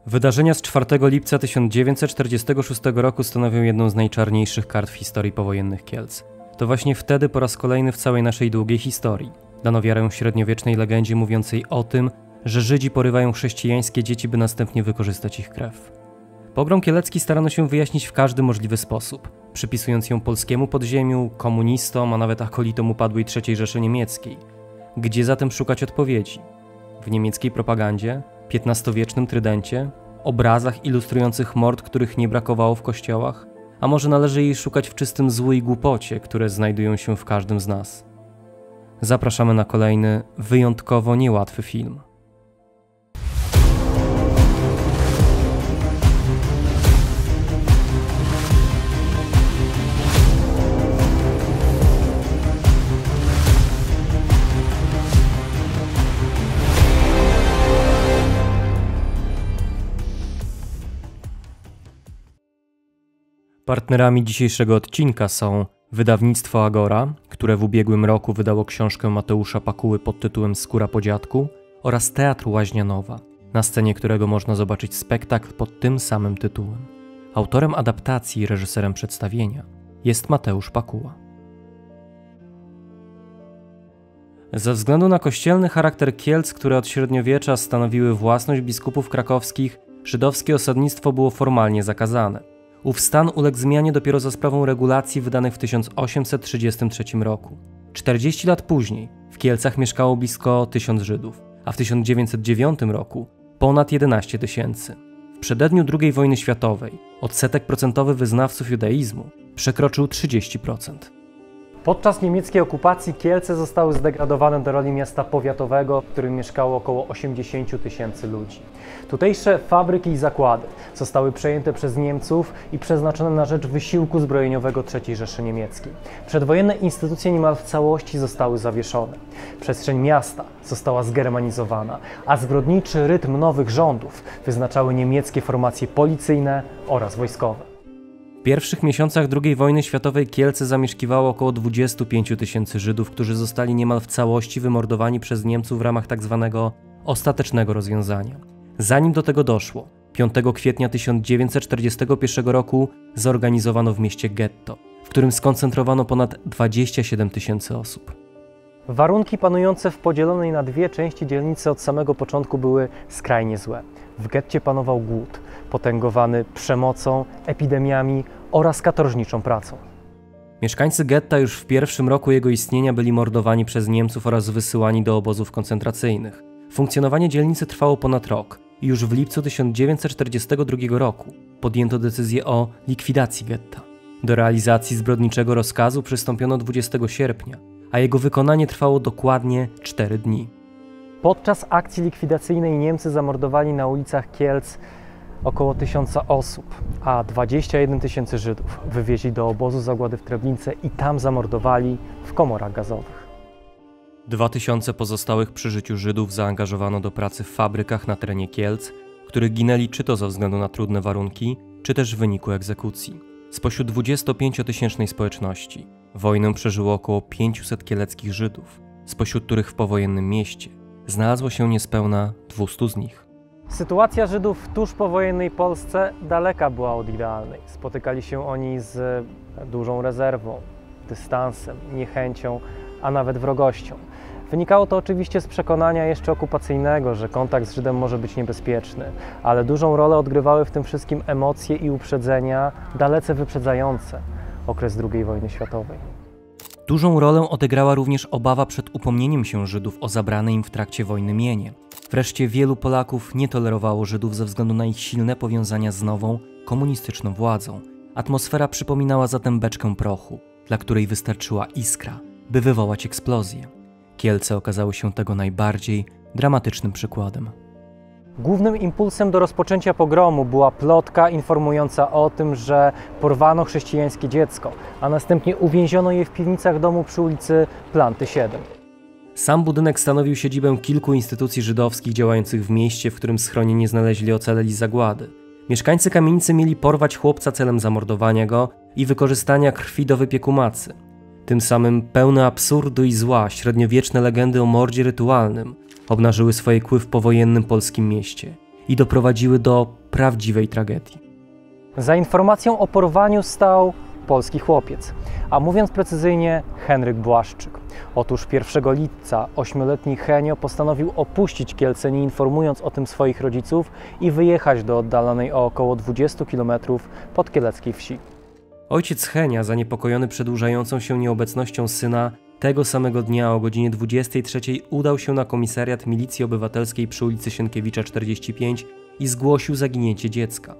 Wydarzenia z 4 lipca 1946 roku stanowią jedną z najczarniejszych kart w historii powojennych Kielc. To właśnie wtedy po raz kolejny w całej naszej długiej historii dano wiarę średniowiecznej legendzie mówiącej o tym, że Żydzi porywają chrześcijańskie dzieci, by następnie wykorzystać ich krew. Pogrom kielecki starano się wyjaśnić w każdy możliwy sposób, przypisując ją polskiemu podziemiu, komunistom, a nawet akolitom upadłej III Rzeszy Niemieckiej. Gdzie zatem szukać odpowiedzi? W niemieckiej propagandzie? XV-wiecznym trydencie? Obrazach ilustrujących mord, których nie brakowało w kościołach? A może należy jej szukać w czystym złu i głupocie, które znajdują się w każdym z nas? Zapraszamy na kolejny, wyjątkowo niełatwy film. Partnerami dzisiejszego odcinka są wydawnictwo Agora, które w ubiegłym roku wydało książkę Mateusza Pakuły pod tytułem Skóra po dziadku, oraz Teatr Łaźnia Nowa, na scenie którego można zobaczyć spektakl pod tym samym tytułem. Autorem adaptacji i reżyserem przedstawienia jest Mateusz Pakuła. Ze względu na kościelny charakter Kielc, które od średniowiecza stanowiły własność biskupów krakowskich, żydowskie osadnictwo było formalnie zakazane. Ów stan uległ zmianie dopiero za sprawą regulacji wydanych w 1833 roku. 40 lat później w Kielcach mieszkało blisko 1000 Żydów, a w 1909 roku ponad 11 tysięcy. W przededniu II wojny światowej odsetek procentowy wyznawców judaizmu przekroczył 30%. Podczas niemieckiej okupacji Kielce zostały zdegradowane do roli miasta powiatowego, w którym mieszkało około 80 tysięcy ludzi. Tutejsze fabryki i zakłady zostały przejęte przez Niemców i przeznaczone na rzecz wysiłku zbrojeniowego III Rzeszy Niemieckiej. Przedwojenne instytucje niemal w całości zostały zawieszone. Przestrzeń miasta została zgermanizowana, a zbrodniczy rytm nowych rządów wyznaczały niemieckie formacje policyjne oraz wojskowe. W pierwszych miesiącach II wojny światowej Kielce zamieszkiwało około 25 tysięcy Żydów, którzy zostali niemal w całości wymordowani przez Niemców w ramach tzw. ostatecznego rozwiązania. Zanim do tego doszło, 5 kwietnia 1941 roku zorganizowano w mieście getto, w którym skoncentrowano ponad 27 tysięcy osób. Warunki panujące w podzielonej na dwie części dzielnicy od samego początku były skrajnie złe. W getcie panował głód, potęgowany przemocą, epidemiami oraz katorżniczą pracą. Mieszkańcy getta już w pierwszym roku jego istnienia byli mordowani przez Niemców oraz wysyłani do obozów koncentracyjnych. Funkcjonowanie dzielnicy trwało ponad rok i już w lipcu 1942 roku podjęto decyzję o likwidacji getta. Do realizacji zbrodniczego rozkazu przystąpiono 20 sierpnia, a jego wykonanie trwało dokładnie 4 dni. Podczas akcji likwidacyjnej Niemcy zamordowali na ulicach Kielc około 1000 osób, a 21 tysięcy Żydów wywieźli do obozu zagłady w Treblince i tam zamordowali w komorach gazowych. 2000 pozostałych przy życiu Żydów zaangażowano do pracy w fabrykach na terenie Kielc, których ginęli czy to ze względu na trudne warunki, czy też w wyniku egzekucji. Spośród 25-tysięcznej społeczności wojnę przeżyło około 500 kieleckich Żydów, spośród których w powojennym mieście znalazło się niespełna 200 z nich. Sytuacja Żydów w tuż powojennej Polsce daleka była od idealnej. Spotykali się oni z dużą rezerwą, dystansem, niechęcią, a nawet wrogością. Wynikało to oczywiście z przekonania jeszcze okupacyjnego, że kontakt z Żydem może być niebezpieczny, ale dużą rolę odgrywały w tym wszystkim emocje i uprzedzenia dalece wyprzedzające okres II wojny światowej. Dużą rolę odegrała również obawa przed upomnieniem się Żydów o zabrane im w trakcie wojny mienie. Wreszcie wielu Polaków nie tolerowało Żydów ze względu na ich silne powiązania z nową, komunistyczną władzą. Atmosfera przypominała zatem beczkę prochu, dla której wystarczyła iskra, by wywołać eksplozję. Kielce okazały się tego najbardziej dramatycznym przykładem. Głównym impulsem do rozpoczęcia pogromu była plotka informująca o tym, że porwano chrześcijańskie dziecko, a następnie uwięziono je w piwnicach domu przy ulicy Planty 7. Sam budynek stanowił siedzibę kilku instytucji żydowskich działających w mieście, w którym schronienie znaleźli ocaleli z zagłady. Mieszkańcy kamienicy mieli porwać chłopca celem zamordowania go i wykorzystania krwi do wypieku macy. Tym samym pełne absurdu i zła średniowieczne legendy o mordzie rytualnym obnażyły swoje kły w powojennym polskim mieście i doprowadziły do prawdziwej tragedii. Za informacją o porwaniu stał polski chłopiec, a mówiąc precyzyjnie Henryk Błaszczyk. Otóż 1 lipca 8-letni Henio postanowił opuścić Kielce, nie informując o tym swoich rodziców i wyjechać do oddalonej o około 20 km podkieleckiej wsi. Ojciec Henia, zaniepokojony przedłużającą się nieobecnością syna, tego samego dnia o godzinie 23 udał się na komisariat Milicji Obywatelskiej przy ulicy Sienkiewicza 45 i zgłosił zaginięcie dziecka.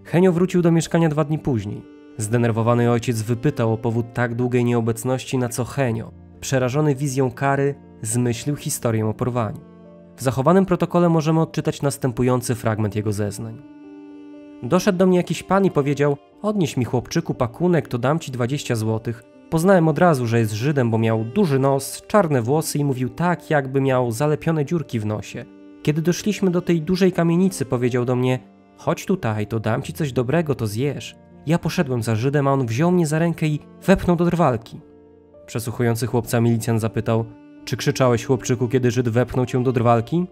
Henio wrócił do mieszkania 2 dni później. Zdenerwowany ojciec wypytał o powód tak długiej nieobecności, na co Henio, przerażony wizją kary, zmyślił historię o porwaniu. W zachowanym protokole możemy odczytać następujący fragment jego zeznań. Doszedł do mnie jakiś pan i powiedział: odnieś mi, chłopczyku, pakunek, to dam ci 20 złotych. Poznałem od razu, że jest Żydem, bo miał duży nos, czarne włosy i mówił tak, jakby miał zalepione dziurki w nosie. Kiedy doszliśmy do tej dużej kamienicy, powiedział do mnie: chodź tutaj, to dam ci coś dobrego, to zjesz. Ja poszedłem za Żydem, a on wziął mnie za rękę i wepchnął do drwalki. Przesłuchujący chłopca milicjant zapytał: czy krzyczałeś, chłopczyku, kiedy Żyd wepchnął cię do drwalki?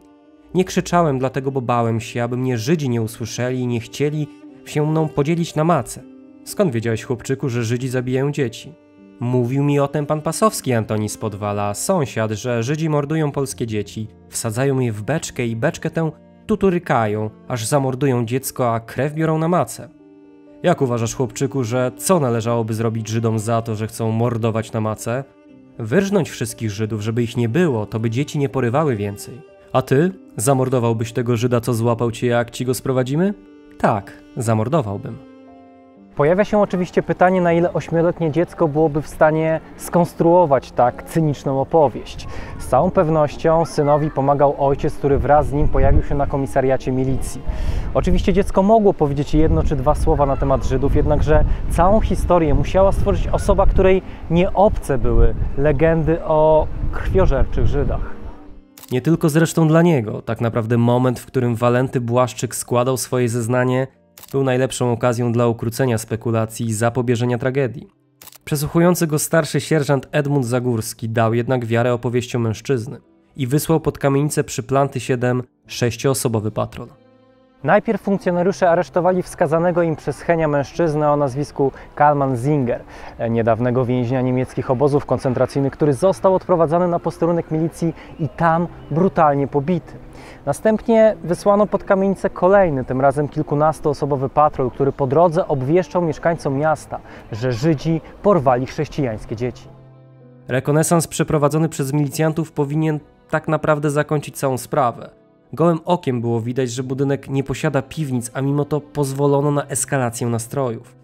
Nie krzyczałem dlatego, bo bałem się, aby mnie Żydzi nie usłyszeli i nie chcieli się mną podzielić na macę. Skąd wiedziałeś, chłopczyku, że Żydzi zabijają dzieci? Mówił mi o tym pan Pasowski, Antoni z Podwala, sąsiad, że Żydzi mordują polskie dzieci, wsadzają je w beczkę i beczkę tę tuturykają, aż zamordują dziecko, a krew biorą na macę. Jak uważasz, chłopczyku, że co należałoby zrobić Żydom za to, że chcą mordować na macę? Wyrżnąć wszystkich Żydów, żeby ich nie było, to by dzieci nie porywały więcej. A ty? Zamordowałbyś tego Żyda, co złapał cię, jak ci go sprowadzimy? Tak, zamordowałbym. Pojawia się oczywiście pytanie, na ile 8-letnie dziecko byłoby w stanie skonstruować tak cyniczną opowieść. Z całą pewnością synowi pomagał ojciec, który wraz z nim pojawił się na komisariacie milicji. Oczywiście dziecko mogło powiedzieć 1 czy 2 słowa na temat Żydów, jednakże całą historię musiała stworzyć osoba, której nie obce były legendy o krwiożerczych Żydach. Nie tylko zresztą dla niego, tak naprawdę moment, w którym Walenty Błaszczyk składał swoje zeznanie, był najlepszą okazją dla ukrócenia spekulacji i zapobieżenia tragedii. Przesłuchujący go starszy sierżant Edmund Zagórski dał jednak wiarę opowieściom mężczyzny i wysłał pod kamienicę przy Planty 7 6-osobowy patrol. Najpierw funkcjonariusze aresztowali wskazanego im przez Henia mężczyznę o nazwisku Kalman Zinger, niedawnego więźnia niemieckich obozów koncentracyjnych, który został odprowadzany na posterunek milicji i tam brutalnie pobity. Następnie wysłano pod kamienicę kolejny, tym razem kilkunastoosobowy patrol, który po drodze obwieszczał mieszkańcom miasta, że Żydzi porwali chrześcijańskie dzieci. Rekonesans przeprowadzony przez milicjantów powinien tak naprawdę zakończyć całą sprawę. Gołym okiem było widać, że budynek nie posiada piwnic, a mimo to pozwolono na eskalację nastrojów.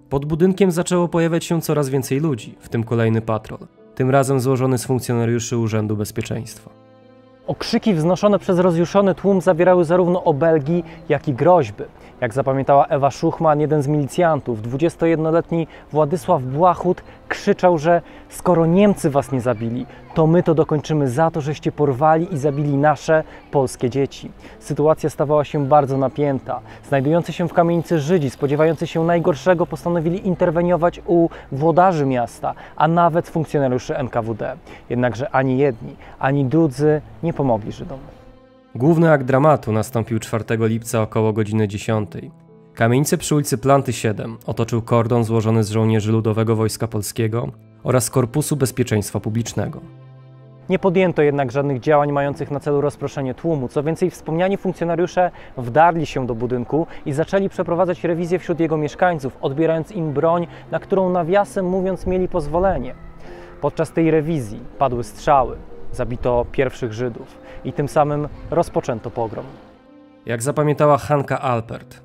Pod budynkiem zaczęło pojawiać się coraz więcej ludzi, w tym kolejny patrol, tym razem złożony z funkcjonariuszy Urzędu Bezpieczeństwa. Okrzyki wznoszone przez rozjuszony tłum zawierały zarówno obelgi, jak i groźby. Jak zapamiętała Ewa Szuchman, jeden z milicjantów, 21-letni Władysław Błachut, krzyczał, że skoro Niemcy was nie zabili, to my to dokończymy za to, żeście porwali i zabili nasze polskie dzieci. Sytuacja stawała się bardzo napięta. Znajdujący się w kamienicy Żydzi, spodziewający się najgorszego, postanowili interweniować u włodarzy miasta, a nawet funkcjonariuszy NKWD. Jednakże ani jedni, ani drudzy nie pomogli Żydom. Główny akt dramatu nastąpił 4 lipca około godziny 10. Kamienicę przy ulicy Planty 7 otoczył kordon złożony z żołnierzy Ludowego Wojska Polskiego oraz Korpusu Bezpieczeństwa Publicznego. Nie podjęto jednak żadnych działań mających na celu rozproszenie tłumu. Co więcej, wspomniani funkcjonariusze wdarli się do budynku i zaczęli przeprowadzać rewizję wśród jego mieszkańców, odbierając im broń, na którą nawiasem mówiąc mieli pozwolenie. Podczas tej rewizji padły strzały, zabito pierwszych Żydów i tym samym rozpoczęto pogrom. Jak zapamiętała Hanka Alpert,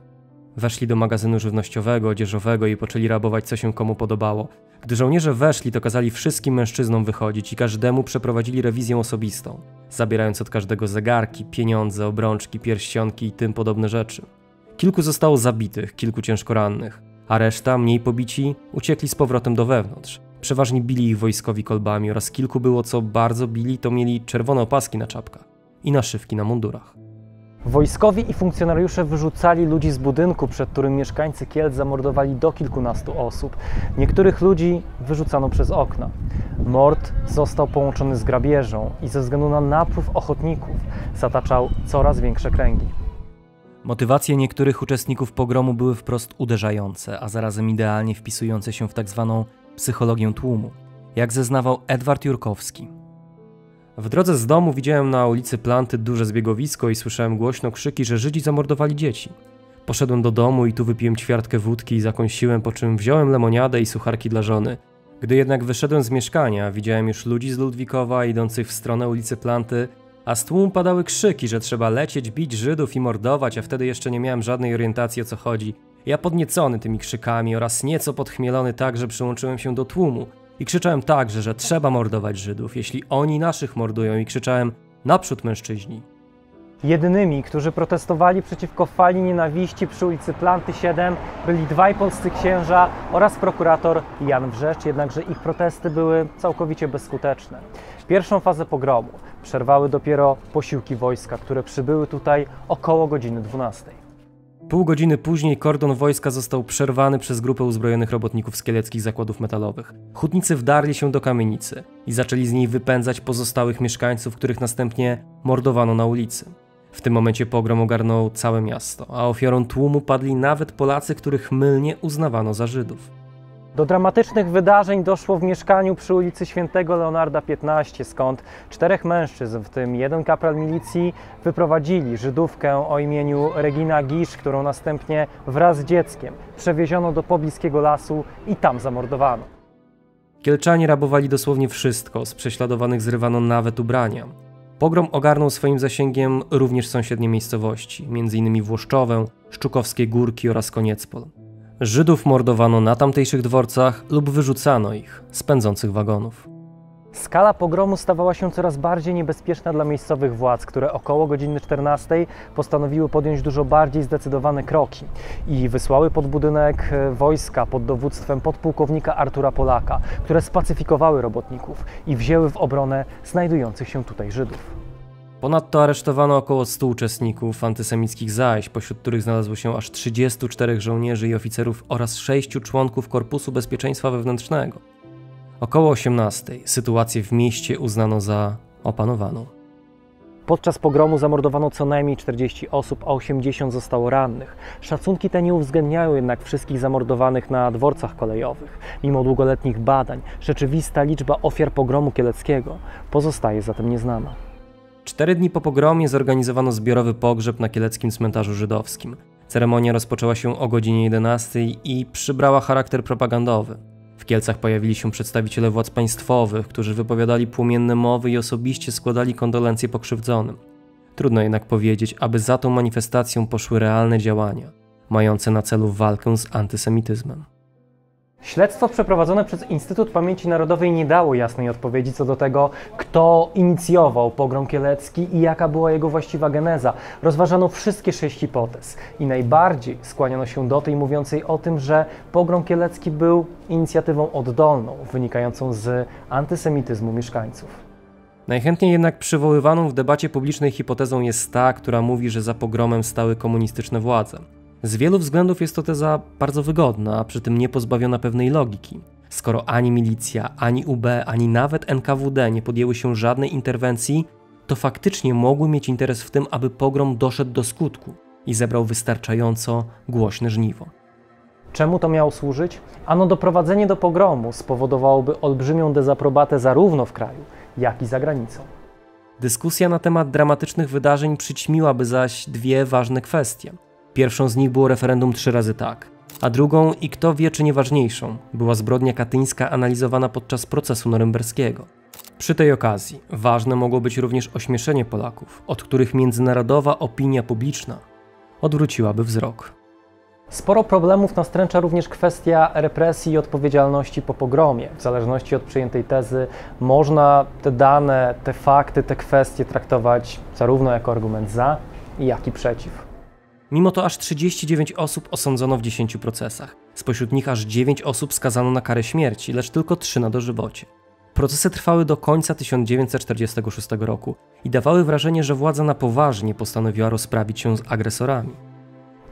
weszli do magazynu żywnościowego, odzieżowego i poczęli rabować, co się komu podobało. Gdy żołnierze weszli, to kazali wszystkim mężczyznom wychodzić i każdemu przeprowadzili rewizję osobistą, zabierając od każdego zegarki, pieniądze, obrączki, pierścionki i tym podobne rzeczy. Kilku zostało zabitych, kilku ciężko rannych, a reszta, mniej pobici, uciekli z powrotem do wewnątrz. Przeważnie bili ich wojskowi kolbami oraz kilku było, co bardzo bili, to mieli czerwone opaski na czapkach i naszywki na mundurach. Wojskowi i funkcjonariusze wyrzucali ludzi z budynku, przed którym mieszkańcy Kielc zamordowali do kilkunastu osób. Niektórych ludzi wyrzucano przez okna. Mord został połączony z grabieżą i ze względu na napływ ochotników zataczał coraz większe kręgi. Motywacje niektórych uczestników pogromu były wprost uderzające, a zarazem idealnie wpisujące się w tzw. psychologię tłumu, jak zeznawał Edward Jurkowski. W drodze z domu widziałem na ulicy Planty duże zbiegowisko i słyszałem głośno krzyki, że Żydzi zamordowali dzieci. Poszedłem do domu i tu wypiłem ćwiartkę wódki i zakąsiłem, po czym wziąłem lemoniadę i sucharki dla żony. Gdy jednak wyszedłem z mieszkania, widziałem już ludzi z Ludwikowa idących w stronę ulicy Planty, a z tłumu padały krzyki, że trzeba lecieć, bić Żydów i mordować, a wtedy jeszcze nie miałem żadnej orientacji, o co chodzi. Ja podniecony tymi krzykami oraz nieco podchmielony tak, że przyłączyłem się do tłumu i krzyczałem także, że trzeba mordować Żydów, jeśli oni naszych mordują, i krzyczałem: naprzód mężczyźni. Jedynymi, którzy protestowali przeciwko fali nienawiści przy ulicy Planty 7, byli dwaj polscy księża oraz prokurator Jan Wrzeszcz, jednakże ich protesty były całkowicie bezskuteczne. Pierwszą fazę pogromu przerwały dopiero posiłki wojska, które przybyły tutaj około godziny 12. Pół godziny później kordon wojska został przerwany przez grupę uzbrojonych robotników z kieleckich zakładów metalowych. Hutnicy wdarli się do kamienicy i zaczęli z niej wypędzać pozostałych mieszkańców, których następnie mordowano na ulicy. W tym momencie pogrom ogarnął całe miasto, a ofiarą tłumu padli nawet Polacy, których mylnie uznawano za Żydów. Do dramatycznych wydarzeń doszło w mieszkaniu przy ulicy Świętego Leonarda 15, skąd 4 mężczyzn, w tym 1 kapral milicji, wyprowadzili Żydówkę o imieniu Regina Gisz, którą następnie wraz z dzieckiem przewieziono do pobliskiego lasu i tam zamordowano. Kielczanie rabowali dosłownie wszystko, z prześladowanych zrywano nawet ubrania. Pogrom ogarnął swoim zasięgiem również sąsiednie miejscowości, m.in. Włoszczowę, Szczukowskie Górki oraz Koniecpol. Żydów mordowano na tamtejszych dworcach lub wyrzucano ich z pędzących wagonów. Skala pogromu stawała się coraz bardziej niebezpieczna dla miejscowych władz, które około godziny 14 postanowiły podjąć dużo bardziej zdecydowane kroki i wysłały pod budynek wojska pod dowództwem podpułkownika Artura Polaka, które spacyfikowały robotników i wzięły w obronę znajdujących się tutaj Żydów. Ponadto aresztowano około 100 uczestników antysemickich zajść, pośród których znalazło się aż 34 żołnierzy i oficerów oraz 6 członków Korpusu Bezpieczeństwa Wewnętrznego. Około 18 sytuację w mieście uznano za opanowaną. Podczas pogromu zamordowano co najmniej 40 osób, a 80 zostało rannych. Szacunki te nie uwzględniają jednak wszystkich zamordowanych na dworcach kolejowych. Mimo długoletnich badań, rzeczywista liczba ofiar pogromu kieleckiego pozostaje zatem nieznana. 4 dni po pogromie zorganizowano zbiorowy pogrzeb na kieleckim cmentarzu żydowskim. Ceremonia rozpoczęła się o godzinie 11 i przybrała charakter propagandowy. W Kielcach pojawili się przedstawiciele władz państwowych, którzy wypowiadali płomienne mowy i osobiście składali kondolencje pokrzywdzonym. Trudno jednak powiedzieć, aby za tą manifestacją poszły realne działania, mające na celu walkę z antysemityzmem. Śledztwo przeprowadzone przez Instytut Pamięci Narodowej nie dało jasnej odpowiedzi co do tego, kto inicjował pogrom kielecki i jaka była jego właściwa geneza. Rozważano wszystkie 6 hipotez i najbardziej skłaniano się do tej mówiącej o tym, że pogrom kielecki był inicjatywą oddolną, wynikającą z antysemityzmu mieszkańców. Najchętniej jednak przywoływaną w debacie publicznej hipotezą jest ta, która mówi, że za pogromem stały komunistyczne władze. Z wielu względów jest to teza bardzo wygodna, a przy tym nie pozbawiona pewnej logiki. Skoro ani milicja, ani UB, ani nawet NKWD nie podjęły się żadnej interwencji, to faktycznie mogły mieć interes w tym, aby pogrom doszedł do skutku i zebrał wystarczająco głośne żniwo. Czemu to miało służyć? Ano doprowadzenie do pogromu spowodowałoby olbrzymią dezaprobatę zarówno w kraju, jak i za granicą. Dyskusja na temat dramatycznych wydarzeń przyćmiłaby zaś 2 ważne kwestie. Pierwszą z nich było referendum 3 razy tak, a drugą, i kto wie czy nie ważniejszą, była zbrodnia katyńska analizowana podczas procesu norymberskiego. Przy tej okazji ważne mogło być również ośmieszenie Polaków, od których międzynarodowa opinia publiczna odwróciłaby wzrok. Sporo problemów nastręcza również kwestia represji i odpowiedzialności po pogromie. W zależności od przyjętej tezy można te dane, te fakty, te kwestie traktować zarówno jako argument za, jak i przeciw. Mimo to aż 39 osób osądzono w 10 procesach. Spośród nich aż 9 osób skazano na karę śmierci, lecz tylko 3 na dożywocie. Procesy trwały do końca 1946 roku i dawały wrażenie, że władza na poważnie postanowiła rozprawić się z agresorami.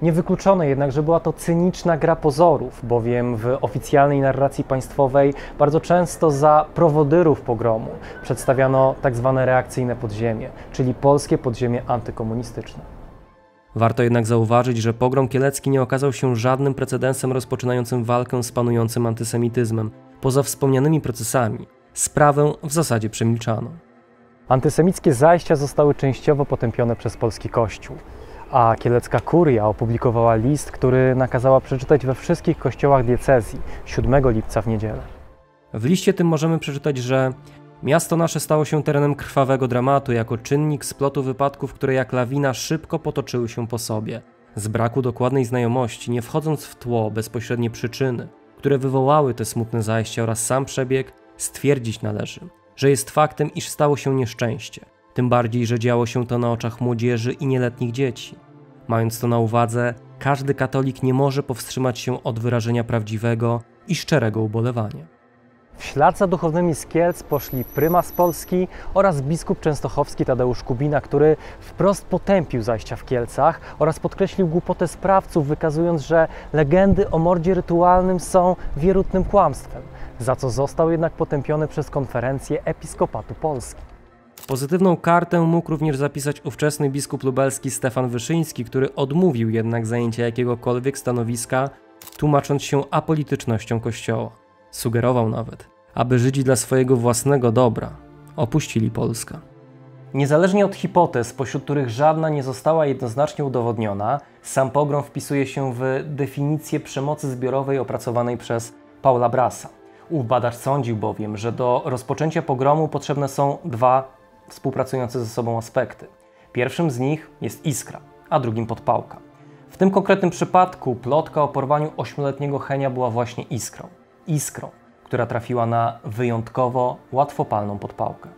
Niewykluczone jednak, że była to cyniczna gra pozorów, bowiem w oficjalnej narracji państwowej bardzo często za prowodyrów pogromu przedstawiano tzw. reakcyjne podziemie, czyli polskie podziemie antykomunistyczne. Warto jednak zauważyć, że pogrom kielecki nie okazał się żadnym precedensem rozpoczynającym walkę z panującym antysemityzmem. Poza wspomnianymi procesami sprawę w zasadzie przemilczano. Antysemickie zajścia zostały częściowo potępione przez polski Kościół, a kielecka kuria opublikowała list, który nakazała przeczytać we wszystkich kościołach diecezji 7 lipca w niedzielę. W liście tym możemy przeczytać, że miasto nasze stało się terenem krwawego dramatu jako czynnik splotu wypadków, które jak lawina szybko potoczyły się po sobie. Z braku dokładnej znajomości, nie wchodząc w tło bezpośrednie przyczyny, które wywołały te smutne zajścia oraz sam przebieg, stwierdzić należy, że jest faktem, iż stało się nieszczęście. Tym bardziej, że działo się to na oczach młodzieży i nieletnich dzieci. Mając to na uwadze, każdy katolik nie może powstrzymać się od wyrażenia prawdziwego i szczerego ubolewania. W ślad za duchownymi z Kielc poszli prymas Polski oraz biskup częstochowski Tadeusz Kubina, który wprost potępił zajścia w Kielcach oraz podkreślił głupotę sprawców, wykazując, że legendy o mordzie rytualnym są wierutnym kłamstwem, za co został jednak potępiony przez konferencję Episkopatu Polski. Pozytywną kartę mógł również zapisać ówczesny biskup lubelski Stefan Wyszyński, który odmówił jednak zajęcia jakiegokolwiek stanowiska, tłumacząc się apolitycznością Kościoła. Sugerował nawet, aby Żydzi dla swojego własnego dobra opuścili Polskę. Niezależnie od hipotez, pośród których żadna nie została jednoznacznie udowodniona, sam pogrom wpisuje się w definicję przemocy zbiorowej opracowanej przez Paula Brasa. Ów badacz sądził bowiem, że do rozpoczęcia pogromu potrzebne są dwa współpracujące ze sobą aspekty. Pierwszym z nich jest iskra, a drugim podpałka. W tym konkretnym przypadku plotka o porwaniu 8-letniego Henia była właśnie iskrą. Iskrą, która trafiła na wyjątkowo łatwopalną podpałkę.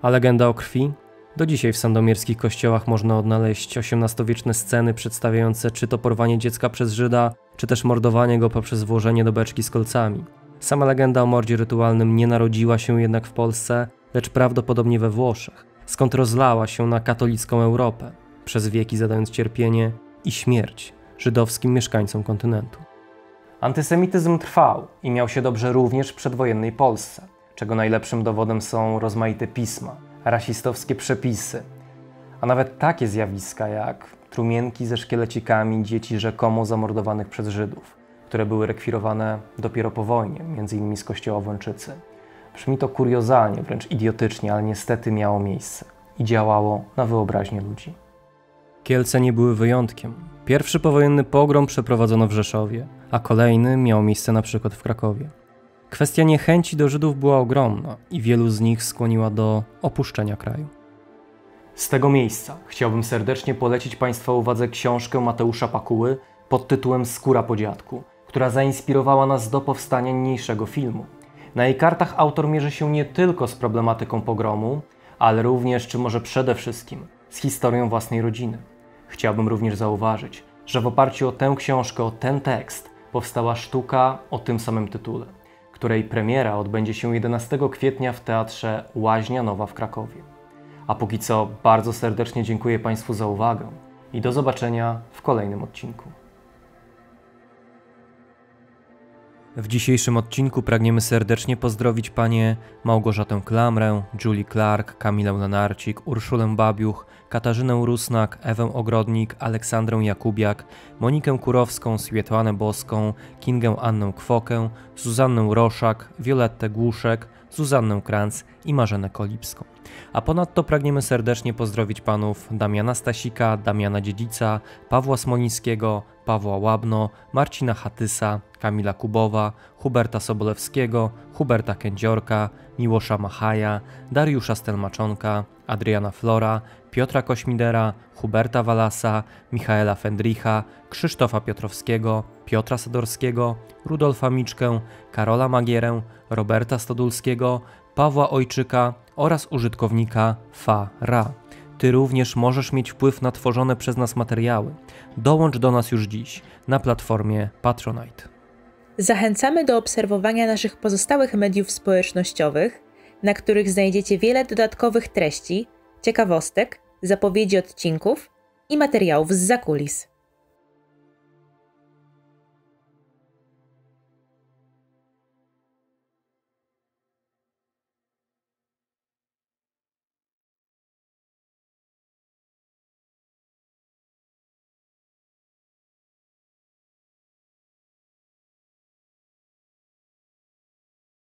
A legenda o krwi? Do dzisiaj w sandomierskich kościołach można odnaleźć XVIII-wieczne sceny przedstawiające czy to porwanie dziecka przez Żyda, czy też mordowanie go poprzez włożenie do beczki z kolcami. Sama legenda o mordzie rytualnym nie narodziła się jednak w Polsce, lecz prawdopodobnie we Włoszech, skąd rozlała się na katolicką Europę, przez wieki zadając cierpienie i śmierć żydowskim mieszkańcom kontynentu. Antysemityzm trwał i miał się dobrze również w przedwojennej Polsce, czego najlepszym dowodem są rozmaite pisma, rasistowskie przepisy, a nawet takie zjawiska jak trumienki ze szkielecikami dzieci rzekomo zamordowanych przez Żydów, które były rekwirowane dopiero po wojnie, m.in. z kościoła w Łęczycy. Brzmi to kuriozalnie, wręcz idiotycznie, ale niestety miało miejsce i działało na wyobraźnię ludzi. Kielce nie były wyjątkiem. Pierwszy powojenny pogrom przeprowadzono w Rzeszowie, a kolejny miał miejsce na przykład w Krakowie. Kwestia niechęci do Żydów była ogromna i wielu z nich skłoniła do opuszczenia kraju. Z tego miejsca chciałbym serdecznie polecić Państwa uwadze książkę Mateusza Pakuły pod tytułem Skóra po dziadku, która zainspirowała nas do powstania niniejszego filmu. Na jej kartach autor mierzy się nie tylko z problematyką pogromu, ale również, czy może przede wszystkim, z historią własnej rodziny. Chciałbym również zauważyć, że w oparciu o tę książkę, o ten tekst, powstała sztuka o tym samym tytule, której premiera odbędzie się 11 kwietnia w Teatrze Łaźnia Nowa w Krakowie. A póki co bardzo serdecznie dziękuję Państwu za uwagę i do zobaczenia w kolejnym odcinku. W dzisiejszym odcinku pragniemy serdecznie pozdrowić panie Małgorzatę Klamrę, Julie Clark, Kamilę Lenarcik, Urszulę Babiuch, Katarzynę Rusnak, Ewę Ogrodnik, Aleksandrę Jakubiak, Monikę Kurowską, Swietłanę Boską, Kingę Annę Kwokę, Zuzannę Roszak, Violettę Głuszek, Zuzannę Kranz i Marzenę Kolipską. A ponadto pragniemy serdecznie pozdrowić panów Damiana Stasika, Damiana Dziedzica, Pawła Smolińskiego, Pawła Łabno, Marcina Hatysa, Kamila Kubowa, Huberta Sobolewskiego, Huberta Kędziorka, Miłosza Machaja, Dariusza Stelmaczonka, Adriana Flora, Piotra Kośmidera, Huberta Walasa, Michaela Fendricha, Krzysztofa Piotrowskiego, Piotra Sadorskiego, Rudolfa Miczkę, Karola Magierę, Roberta Stodulskiego, Pawła Ojczyka oraz użytkownika Fa.ra. Ty również możesz mieć wpływ na tworzone przez nas materiały. Dołącz do nas już dziś na platformie Patronite. Zachęcamy do obserwowania naszych pozostałych mediów społecznościowych, na których znajdziecie wiele dodatkowych treści, ciekawostek, zapowiedzi odcinków i materiałów zza kulis.